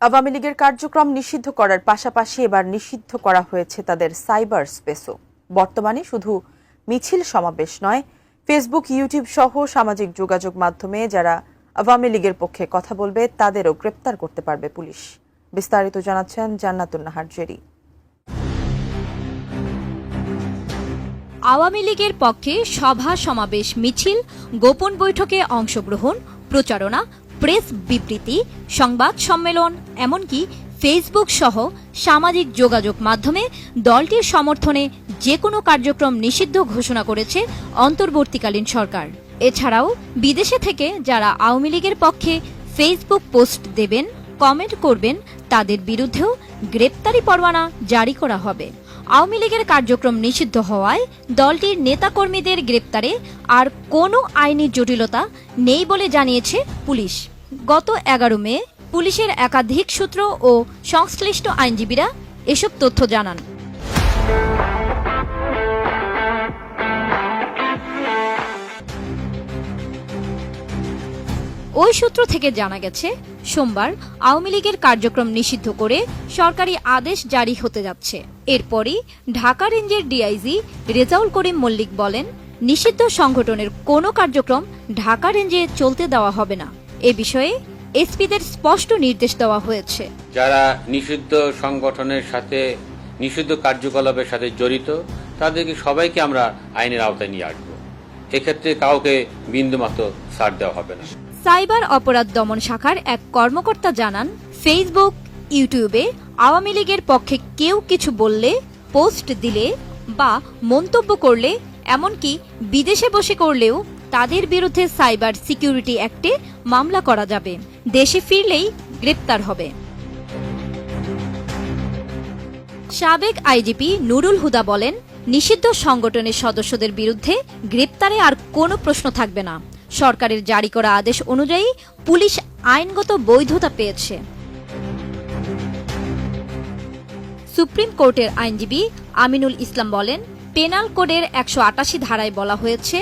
আওয়ামী লীগের কার্যক্রম নিষিদ্ধ করার পাশাপাশি এবার নিষিদ্ধ করা হয়েছে তাদের সাইবার স্পেসও। বর্তমানে শুধু মিছিল সমাবেশ নয়, ফেসবুক, ইউটিউব সহ সামাজিক যোগাযোগ মাধ্যমে যারা আওয়ামী লীগের পক্ষে কথা বলবে তাদেরও গ্রেপ্তার করতে পারবে পুলিশ। বিস্তারিত জানাচ্ছেন জান্নাতুন নাহার জেরি। আওয়ামী লীগের পক্ষে সভা, সমাবেশ, মিছিল, গোপন বৈঠকে অংশগ্রহণ, প্রচারণা, প্রেস বিবৃতি, সংবাদ সম্মেলন, এমনকি ফেসবুক সহ সামাজিক যোগাযোগ মাধ্যমে দলটির সমর্থনে যে কোনো কার্যক্রম নিষিদ্ধ ঘোষণা করেছে অন্তর্বর্তীকালীন সরকার। এছাড়াও বিদেশে থেকে যারা আওয়ামী লীগের পক্ষে ফেসবুক পোস্ট দেবেন, কমেন্ট করবেন তাদের বিরুদ্ধেও গ্রেপ্তারি পরোয়ানা জারি করা হবে। আওয়ামী লীগের কার্যক্রম নিষিদ্ধ হওয়ায় দলটির নেতাকর্মীদের গ্রেপ্তারে আর কোনো আইনি জটিলতা নেই বলে জানিয়েছে পুলিশ। গত 11 মে পুলিশের একাধিক সূত্র ও সংশ্লিষ্ট আইনজীবীরা এসব তথ্য জানান। ওই সূত্র থেকে জানা গেছে, সোমবার আওয়ামী লীগের কার্যক্রম নিষিদ্ধ করে সরকারি আদেশ জারি হতে যাচ্ছে। এরপরই ঢাকা রেঞ্জের ডিআইজি রেজাউল করিম মল্লিক বলেন, নিষিদ্ধ সংগঠনের কোনো কার্যক্রম ঢাকা রেঞ্জে চলতে দেওয়া হবে না। এ বিষয়ে এসপিদের স্পষ্ট নির্দেশ দেওয়া হয়েছে। যারা নিষিদ্ধ সংগঠনের সাথে, নিষিদ্ধ কার্যকলাপের সাথে জড়িত, তাদেরকে সবাইকে আমরা আইনের আওতায় নিয়ে আসবো। এক্ষেত্রে কাউকে বিন্দুমাত্র ছাড় দেওয়া হবে না। সাইবার অপরাধ দমন শাখার এক কর্মকর্তা জানান, ফেসবুক, ইউটিউবে আওয়ামী লীগের পক্ষে কেউ কিছু বললে, পোস্ট দিলে বা মন্তব্য করলে, এমনকি বিদেশে বসে করলেও তাদের বিরুদ্ধে সাইবার সিকিউরিটি অ্যাক্টে মামলা করা যাবে। দেশে ফিরলেই গ্রেপ্তার হবে। সাবেক আইজিপি নুরুল হুদা বলেন, নিষিদ্ধ সংগঠনের সদস্যদের বিরুদ্ধে গ্রেপ্তারে আর কোনো প্রশ্ন থাকবে না। সরকারের জারি করা আদেশ অনুযায়ী পুলিশ আইনগত বৈধতা পেয়েছে। সুপ্রিম কোর্টের আইনজীবী আমিনুল ইসলাম বলেন, পেনাল কোডের 188 ধারায় বলা হয়েছে,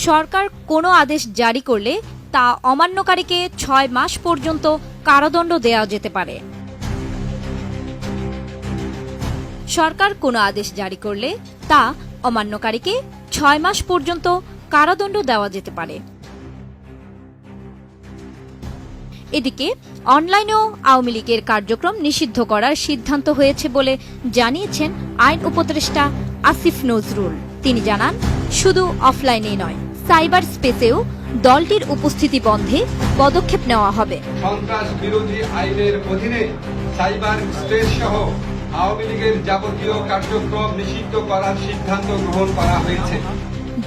সরকার কোনো আদেশ জারি করলে তা অমান্যকারীকে 6 মাস পর্যন্ত কারাদণ্ড দেওয়া যেতে পারে। সরকার কোনো আদেশ জারি করলে তা অমান্যকারীকে 6 মাস পর্যন্ত কারাদণ্ড দেওয়া যেতে পারে। এদিকে অনলাইনেও আওয়ামী লীগের কার্যক্রম নিষিদ্ধ করার সিদ্ধান্ত হয়েছে বলে জানিয়েছেন আইন উপদেষ্টা আসিফ নজরুল। তিনি জানান, শুধু অফলাইনেই নয়, সাইবার স্পেসেও দলটির উপস্থিতি বন্ধে পদক্ষেপ নেওয়া হবে। সন্ত্রাস বিরোধী আইনের অধীনে সাইবার স্পেস সহ আওয়ামী লীগের যাবতীয় কার্যক্রম নিষিদ্ধ করার সিদ্ধান্ত গ্রহণ করা হয়েছে।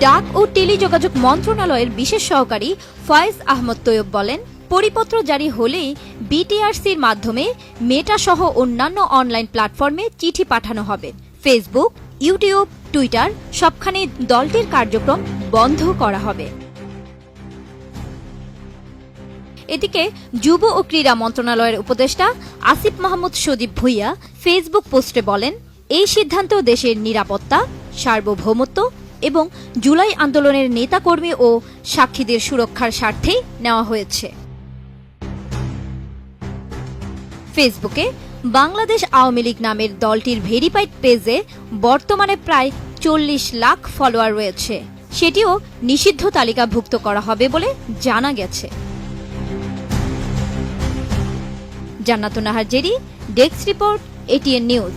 ডাক ও টেলিযোগাযোগ মন্ত্রণালয়ের বিশেষ সহকারী ফয়েজ আহমদ তৈয়ব বলেন, পরিপত্র জারি হলেই বিটিআরসির মাধ্যমে মেটা সহ অন্যান্য অনলাইন প্ল্যাটফর্মে চিঠি পাঠানো হবে। ফেসবুক, ইউটিউব, টুইটার সবখানে দলটির কার্যক্রম বন্ধ করা হবে। এদিকে যুব ও ক্রীড়া মন্ত্রণালয়ের উপদেষ্টা আসিফ মাহমুদ সজীব ভুইয়া ফেসবুক পোস্টে বলেন, এই সিদ্ধান্ত দেশের নিরাপত্তা, সার্বভৌমত্ব এবং জুলাই আন্দোলনের নেতাকর্মী ও সাক্ষীদের সুরক্ষার স্বার্থেই নেওয়া হয়েছে। ফেসবুকে বাংলাদেশ আওয়ামী লীগ নামের দলটির ভেরিফাইড পেজে বর্তমানে প্রায় 40 লাখ ফলোয়ার রয়েছে। সেটিও নিষিদ্ধ তালিকাভুক্ত করা হবে বলে জানা গেছে। জান্নাতুন Nahar Jerry, desk report, ATN news.